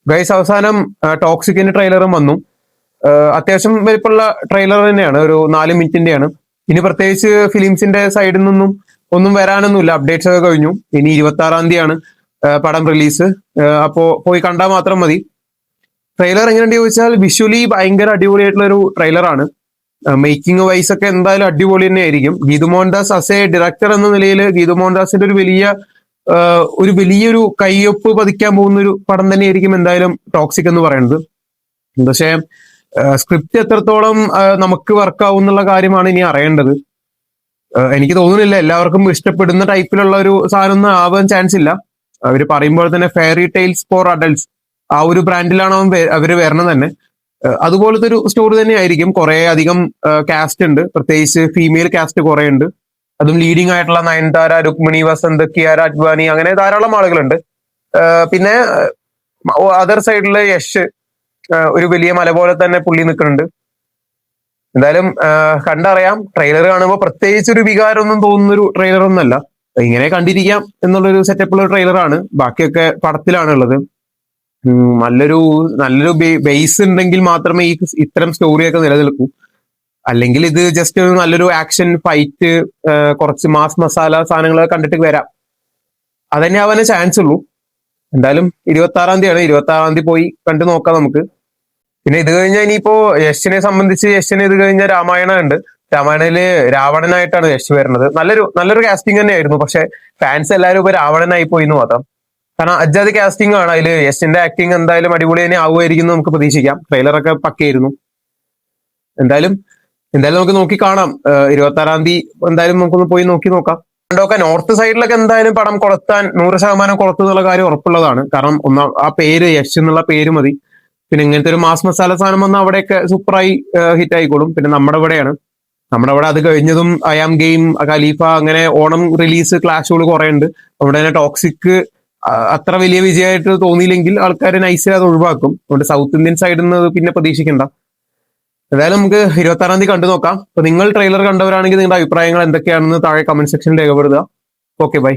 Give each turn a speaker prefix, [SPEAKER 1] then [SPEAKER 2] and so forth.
[SPEAKER 1] Guys അവസാനം ടോക്സിക്കിന്റെ ട്രെയിലറും വന്നു. അത്യാവശ്യം വലിപ്പമുള്ള ട്രെയിലർ തന്നെയാണ്, ഒരു 4 മിനിറ്റിന്റെയാണ്. ഇനി പ്രത്യേകിച്ച് ഫിലിംസിന്റെ സൈഡിൽ നിന്നും ഒന്നും വരാനൊന്നുമില്ല, അപ്ഡേറ്റ്സ് ഒക്കെ കഴിഞ്ഞു. ഇനി 26-ാം തീയതിയാണ് പടം റിലീസ്. അപ്പോ പോയി കണ്ടാൽ മാത്രം മതി. ട്രെയിലർ എങ്ങനെയുണ്ട് ചോദിച്ചാൽ വിഷ്വലി ഭയങ്കര അടിപൊളിയായിട്ടുള്ള ഒരു ട്രെയിലറാണ്. മേക്കിംഗ് വൈസ് ഒക്കെ എന്തായാലും അടിപൊളി തന്നെ ആയിരിക്കും. Geethu Mohandas as A director എന്ന നിലയിൽ ഗീതു മോഹൻദാസിന്റെ ഒരു വലിയൊരു കയ്യൊപ്പ് പതിക്കാൻ പോകുന്ന ഒരു പടം തന്നെയായിരിക്കും എന്തായാലും ടോക്സിക് എന്ന് പറയുന്നത്. പക്ഷേ സ്ക്രിപ്റ്റ് എത്രത്തോളം നമുക്ക് വർക്കാവും എന്നുള്ള കാര്യമാണ് ഇനി അറിയേണ്ടത്. എനിക്ക് തോന്നുന്നില്ല എല്ലാവർക്കും ഇഷ്ടപ്പെടുന്ന ടൈപ്പിലുള്ള ഒരു സാധനം ഒന്നും ആവാൻ ചാൻസ് ഇല്ല. അവര് പറയുമ്പോൾ തന്നെ ഫെയറി ടെയിൽസ് ഫോർ അഡൽട്സ് ആ ഒരു ബ്രാൻഡിലാണ് അവര് വരണം തന്നെ. അതുപോലത്തെ ഒരു സ്റ്റോറി തന്നെ ആയിരിക്കും. കുറെ അധികം കാസ്റ്റ് ഉണ്ട്, പ്രത്യേകിച്ച് ഫീമെയിൽ കാസ്റ്റ് കുറെ ഉണ്ട്. അതും ലീഡിംഗ് ആയിട്ടുള്ള നയൻതാര, രുക്മിണി വസന്ത്, കിയാര അഡ്വാനി, അങ്ങനെ ധാരാളം ആളുകളുണ്ട്. പിന്നെ അതർ സൈഡില് യശ് ഒരു വലിയ മല പോലെ തന്നെ പുള്ളി നിൽക്കുന്നുണ്ട്. എന്തായാലും കണ്ടറിയാം. ട്രെയിലർ കാണുമ്പോൾ പ്രത്യേകിച്ച് ഒരു വികാരമൊന്നും തോന്നുന്നൊരു ട്രെയിലർ ഒന്നല്ല, ഇങ്ങനെ കണ്ടിരിക്കാം എന്നുള്ളൊരു സെറ്റപ്പുള്ള ട്രെയിലറാണ്. ബാക്കിയൊക്കെ പടത്തിലാണ് ഉള്ളത്. നല്ലൊരു ബേസ് ഉണ്ടെങ്കിൽ മാത്രമേ ഇത്തരം സ്റ്റോറിയൊക്കെ നിലനിൽക്കൂ. അല്ലെങ്കിൽ ഇത് ജസ്റ്റ് ഒരു നല്ലൊരു ആക്ഷൻ ഫൈറ്റ്, കുറച്ച് മാസ് മസാല സാധനങ്ങളൊക്കെ കണ്ടിട്ട് വരാം. അതന്നെ ആവാനേ ചാൻസ് ഉള്ളൂ. എന്തായാലും 26-ാം തീയതിയാണ്, 26-ാം തീയതി പോയി കണ്ടു നോക്കാം നമുക്ക്. പിന്നെ ഇത് കഴിഞ്ഞാൽ ഇനിയിപ്പോ യശിനെ സംബന്ധിച്ച്, യശിന് ഇത് കഴിഞ്ഞ രാമായണം ഉണ്ട്. രാമായണയില് രാവണനായിട്ടാണ് യശ് വരുന്നത്. നല്ലൊരു കാസ്റ്റിംഗ് തന്നെയായിരുന്നു. പക്ഷെ ഫാൻസ് എല്ലാവരും ഇപ്പൊ രാവണനായി പോയി എന്ന് മാത്രം. കാരണം അജാദ് കാസ്റ്റിംഗ് ആണ് അതില്. യശിന്റെ ആക്ടിങ് എന്തായാലും അടിപൊളി തന്നെ ആവുമായിരിക്കും നമുക്ക് പ്രതീക്ഷിക്കാം. ട്രെയിലറൊക്കെ പക്കയായിരുന്നു. എന്തായാലും നമുക്ക് നോക്കി കാണാം. 26-ാം തീയതി എന്തായാലും നമുക്കൊന്ന് പോയി നോക്കി നോക്കാം. കണ്ടോക്കെ നോർത്ത് സൈഡിലൊക്കെ എന്തായാലും പടം കൊളത്താൻ 100% കൊളത്തുന്നുള്ള കാര്യം ഉറപ്പുള്ളതാണ്. കാരണം ആ പേര്, യശ് എന്നുള്ള പേര് മതി. പിന്നെ ഇങ്ങനത്തെ ഒരു മാസ് മസാല സാധനം വന്നാൽ അവിടെയൊക്കെ സൂപ്പറായി ഹിറ്റ് ആയിക്കോളും. പിന്നെ നമ്മുടെ ഇവിടെ അത് കഴിഞ്ഞതും ഐ ആം ഗെയിം, ഖലീഫ, അങ്ങനെ ഓണം റിലീസ് ക്ലാഷുകൾ കുറെ ഉണ്ട്. അവിടെ തന്നെ ടോക്സിക് അത്ര വലിയ വിജയമായിട്ട് തോന്നിയില്ലെങ്കിൽ ആൾക്കാർ നൈസിൽ അത് ഒഴിവാക്കും. അതുകൊണ്ട് സൗത്ത് ഇന്ത്യൻ സൈഡിൽ നിന്ന് പിന്നെ പ്രതീക്ഷിക്കണ്ട. എന്തായാലും നമുക്ക് 26-ാം തീയതി കണ്ടു നോക്കാം. അപ്പൊ നിങ്ങൾ ട്രെയിലർ കണ്ടവരാണെങ്കിൽ നിങ്ങളുടെ അഭിപ്രായങ്ങൾ എന്തൊക്കെയാണെന്ന് താഴെ കമന്റ് സെക്ഷനിൽ രേഖപ്പെടുത്തുക. Okay, by.